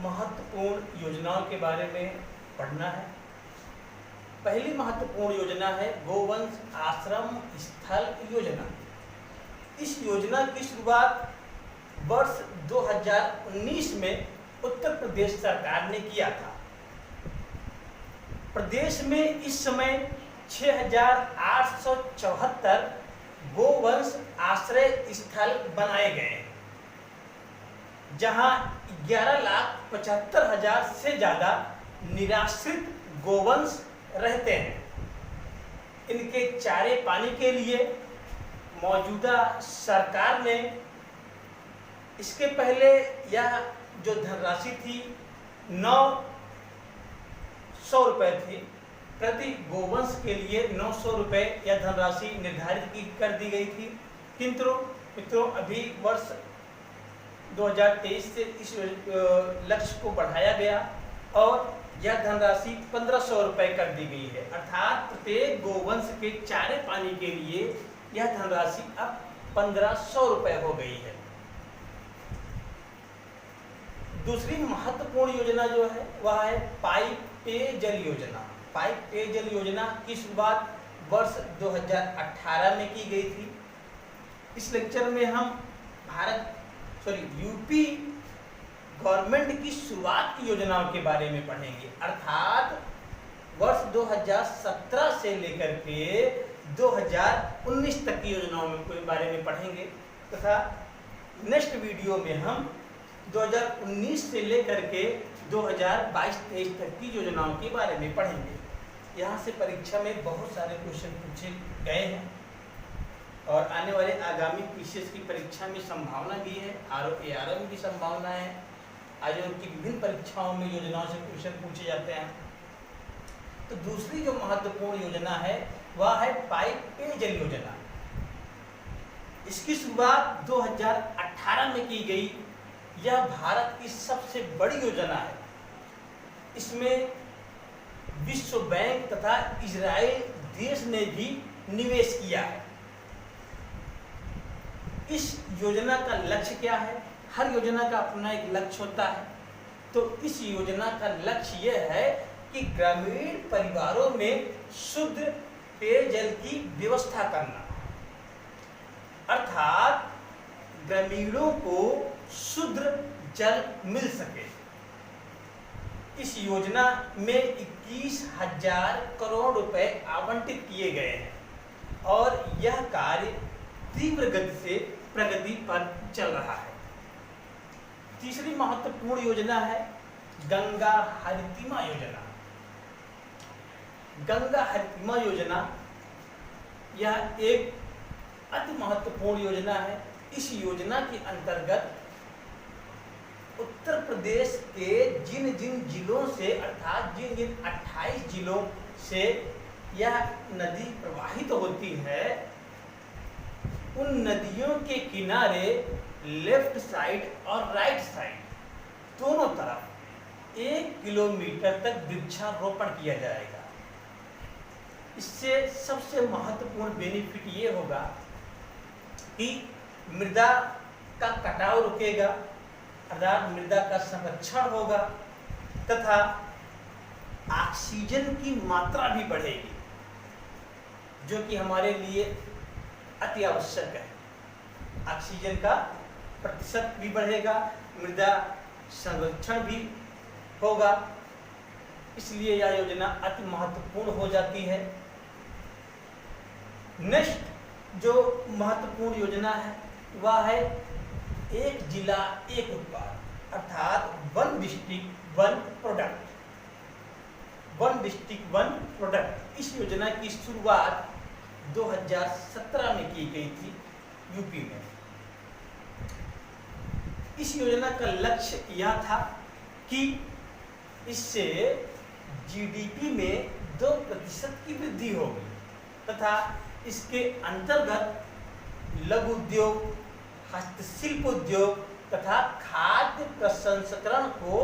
महत्वपूर्ण योजनाओं के बारे में पढ़ना है। पहली महत्वपूर्ण योजना है गोवंश आश्रम स्थल योजना। इस योजना की शुरुआत वर्ष 2019 में उत्तर प्रदेश सरकार ने किया था। प्रदेश में इस समय 6,874 गोवंश आश्रय स्थल बनाए गए हैं, जहां 11,75,000 से ज़्यादा निराश्रित गोवंश रहते हैं। इनके चारे पानी के लिए मौजूदा सरकार ने इसके पहले यह जो धनराशि थी 900 रुपये थी, प्रति गोवंश के लिए 900 रुपये यह धनराशि निर्धारित कर दी गई थी। किंतु मित्रों अभी वर्ष 2023 से इस लक्ष्य को बढ़ाया गया और यह धनराशि 1,500 रुपये कर दी गई है। अर्थात प्रत्येक गोवंश के चारे पानी के लिए यह धनराशि अब 1,500 रुपये हो गई है। दूसरी महत्वपूर्ण योजना जो है वह है पाइप पेयजल योजना। पाइप पेयजल योजना की शुरुआत वर्ष 2018 में की गई थी। इस लेक्चर में हम यूपी गवर्नमेंट की शुरुआत की योजनाओं के बारे में पढ़ेंगे, अर्थात वर्ष 2017 से लेकर के 2019 तक की योजनाओं के बारे में पढ़ेंगे तथा नेक्स्ट वीडियो में हम 2019 से लेकर के 2022-23 तक की योजनाओं के बारे में पढ़ेंगे। यहाँ से परीक्षा में बहुत सारे क्वेश्चन पूछे गए हैं और आने वाले आगामी पीसीएस की परीक्षा में संभावना भी है, आरओ में भी संभावना है। आयोग की विभिन्न परीक्षाओं में योजनाओं से क्वेश्चन पूछे जाते हैं। तो दूसरी जो महत्वपूर्ण योजना है वह है पाइप पेयजल योजना। इसकी शुरुआत 2018 में की गई। यह भारत की सबसे बड़ी योजना है। इसमें विश्व बैंक तथा इजराइल देश ने भी निवेश किया है। इस योजना का लक्ष्य क्या है? हर योजना का अपना एक लक्ष्य होता है। तो इस योजना का लक्ष्य यह है कि ग्रामीण परिवारों में शुद्ध पेयजल की व्यवस्था करना, अर्थात ग्रामीणों को शुद्ध जल मिल सके। इस योजना में 21,000 करोड़ रुपए आवंटित किए गए हैं और यह कार्य तीव्र गति से प्रगति पर चल रहा है। तीसरी महत्वपूर्ण योजना है गंगा हरितिमा योजना। गंगा हरितिमा योजना यह एक अति महत्वपूर्ण योजना है। इस योजना के अंतर्गत उत्तर प्रदेश के जिन जिन जिलों से अर्थात जिन जिन 28 जिलों से यह नदी प्रवाहित होती है, उन नदियों के किनारे लेफ्ट साइड और राइट साइड दोनों तरफ 1 किलोमीटर तक वृक्षारोपण किया जाएगा। इससे सबसे महत्वपूर्ण बेनिफिट ये होगा कि मृदा का कटाव रुकेगा, अर्थात मृदा का संरक्षण होगा तथा ऑक्सीजन की मात्रा भी बढ़ेगी, जो कि हमारे लिए अति आवश्यक है। ऑक्सीजन का प्रतिशत भी बढ़ेगा, मृदा संरक्षण भी होगा, इसलिए यह योजना अति महत्वपूर्ण हो जाती है। नेक्स्ट जो महत्वपूर्ण योजना है वह है एक जिला एक उत्पाद, अर्थात 1 डिस्ट्रिक्ट 1 प्रोडक्ट। 1 डिस्ट्रिक्ट 1 प्रोडक्ट इस योजना की शुरुआत 2017 में की गई थी यूपी में। इस योजना का लक्ष्य यह था कि इससे जीडीपी में 2% की वृद्धि होगी तथा इसके अंतर्गत लघु उद्योग, हस्तशिल्प उद्योग तथा खाद्य प्रसंस्करण को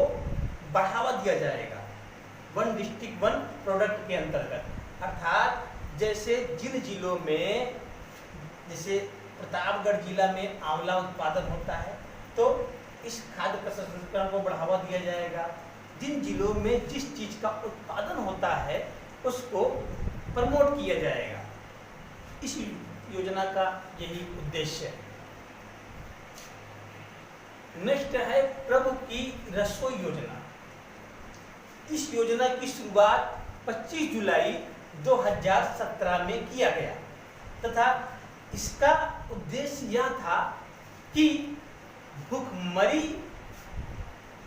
बढ़ावा दिया जाएगा 1 डिस्ट्रिक्ट 1 प्रोडक्ट के अंतर्गत। अर्थात जैसे जिन जिलों में, जैसे प्रतापगढ़ जिला में आंवला उत्पादन होता है, तो इस खाद्य प्रसंस्करण को बढ़ावा दिया जाएगा। जिन जिलों में जिस चीज का उत्पादन होता है उसको प्रमोट किया जाएगा। इस योजना का यही उद्देश्य है। नेक्स्ट है प्रभु की रसोई योजना। इस योजना की शुरुआत 25 जुलाई 2017 में किया गया तथा इसका उद्देश्य यह था कि भूखमरी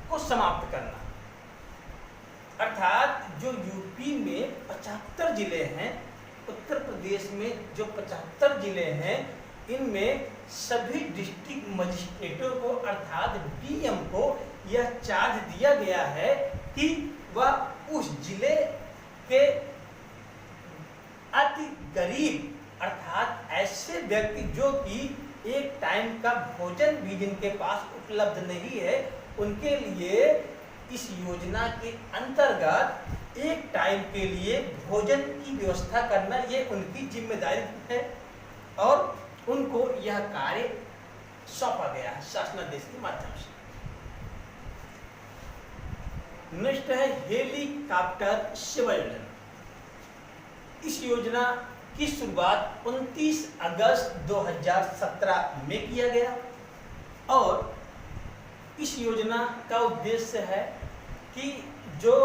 को समाप्त करना। अर्थात जो यूपी में 75 जिले हैं, उत्तर प्रदेश में जो 75 जिले हैं, इनमें सभी डिस्ट्रिक्ट मजिस्ट्रेटों को अर्थात डीएम को यह चार्ज दिया गया है कि वह उस जिले के अति गरीब अर्थात ऐसे व्यक्ति जो कि एक टाइम का भोजन भी जिनके पास उपलब्ध नहीं है, उनके लिए इस योजना के अंतर्गत एक टाइम के लिए भोजन की व्यवस्था करना ये उनकी जिम्मेदारी है और उनको यह कार्य सौंपा गया है शासनादेश के माध्यम से। नेक्स्ट है हेलीकॉप्टर सेवा योजना। इस योजना की शुरुआत 29 अगस्त 2017 में किया गया और इस योजना का उद्देश्य है कि जो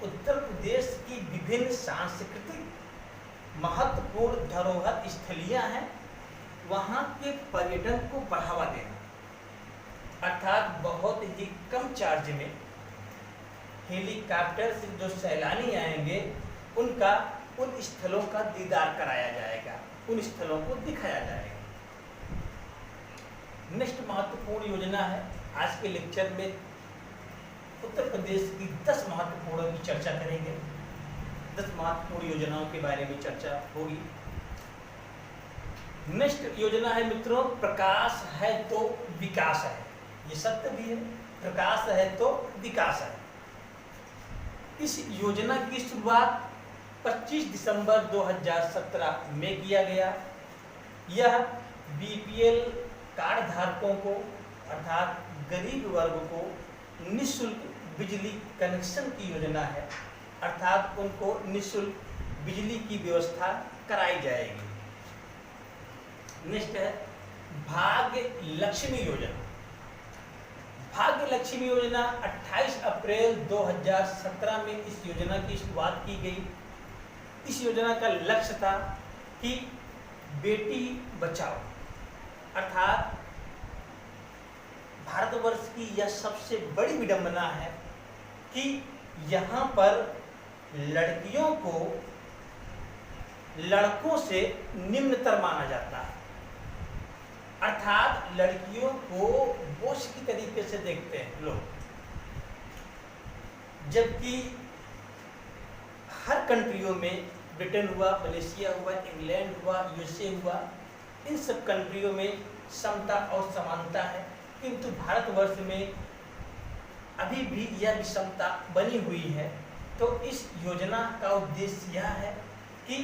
उत्तर प्रदेश की विभिन्न सांस्कृतिक महत्वपूर्ण धरोहर स्थलियां हैं, वहाँ के पर्यटन को बढ़ावा देना। अर्थात बहुत ही कम चार्ज में हेलीकॉप्टर से जो सैलानी आएंगे उनका उन स्थलों का दीदार कराया जाएगा, उन स्थलों को दिखाया जाएगा। नेक्स्ट महत्वपूर्ण योजना है, आज के लेक्चर में उत्तर प्रदेश की 10 महत्वपूर्ण की चर्चा करेंगे। 10 महत्वपूर्ण योजनाओं के बारे में चर्चा होगी। नेक्स्ट योजना है मित्रों, प्रकाश है तो विकास है। ये सत्य भी है, प्रकाश है तो विकास है। इस योजना की शुरुआत 25 दिसंबर 2017 में किया गया। यह बीपीएल कार्ड धारकों को अर्थात गरीब वर्ग को निःशुल्क बिजली कनेक्शन की योजना है, अर्थात उनको निःशुल्क बिजली की व्यवस्था कराई जाएगी। नेक्स्ट है भाग्य लक्ष्मी योजना। भाग्य लक्ष्मी योजना 28 अप्रैल 2017 में इस योजना की शुरुआत की गई। इस योजना का लक्ष्य था कि बेटी बचाओ अर्थात भारतवर्ष की यह सबसे बड़ी विडंबना है कि यहाँ पर लड़कियों को लड़कों से निम्नतर माना जाता है, अर्थात लड़कियों को बोझ की तरीके से देखते हैं लोग। जबकि हर कंट्रियों में, ब्रिटेन हुआ, मलेशिया हुआ, इंग्लैंड हुआ, यूएसए हुआ, इन सब कंट्रियों में समता और समानता है, किंतु भारतवर्ष में अभी भी यह विषमता बनी हुई है। तो इस योजना का उद्देश्य यह है कि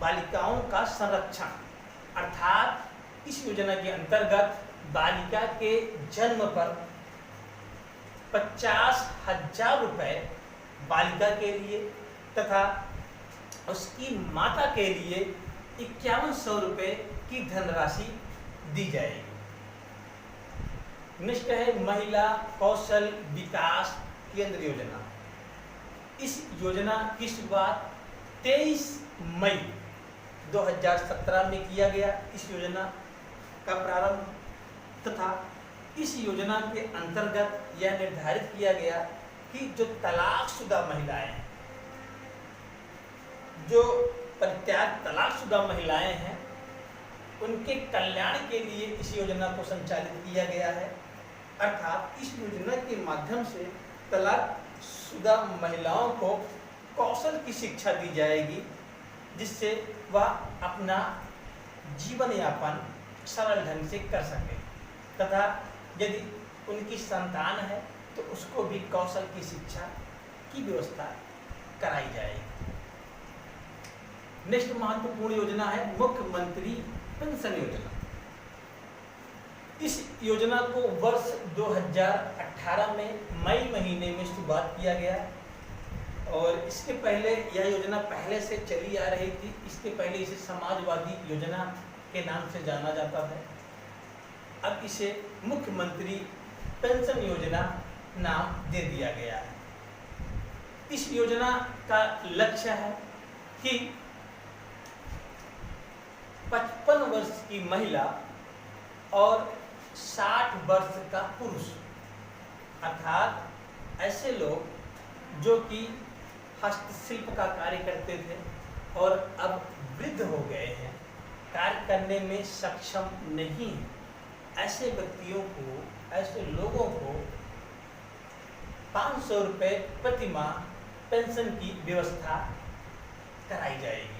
बालिकाओं का संरक्षण, अर्थात इस योजना के अंतर्गत बालिका के जन्म पर 50,000 रुपये बालिका के लिए तथा उसकी माता के लिए 5100 रुपये की धनराशि दी जाएगी। नेक्स्ट है महिला कौशल विकास केंद्र योजना। इस योजना की शुरुआत 23 मई 2017 में किया गया। इस योजना का प्रारंभ तथा इस योजना के अंतर्गत यह निर्धारित किया गया कि जो तलाकशुदा महिलाएं हैं, जो परित्याग तलाकशुदा महिलाएं हैं, उनके कल्याण के लिए इस योजना को संचालित किया गया है। अर्थात इस योजना के माध्यम से तलाकशुदा महिलाओं को कौशल की शिक्षा दी जाएगी, जिससे वह अपना जीवन यापन सरल ढंग से कर सके तथा यदि उनकी संतान है तो उसको भी कौशल की शिक्षा की व्यवस्था कराई जाएगी। नेक्स्ट महत्वपूर्ण योजना है मुख्यमंत्री पेंशन योजना। इस योजना को वर्ष 2018 में मई महीने में शुरुआत किया गया और इसके पहले यह योजना पहले से चली आ रही थी। इसके पहले इसे समाजवादी योजना के नाम से जाना जाता था। अब इसे मुख्यमंत्री पेंशन योजना नाम दे दिया गया है। इस योजना का लक्ष्य है कि 55 वर्ष की महिला और 60 वर्ष का पुरुष, अर्थात ऐसे लोग जो कि हस्तशिल्प का कार्य करते थे और अब वृद्ध हो गए हैं, कार्य करने में सक्षम नहीं, ऐसे व्यक्तियों को, ऐसे लोगों को 500 रुपये प्रति माह पेंशन की व्यवस्था कराई जाएगी।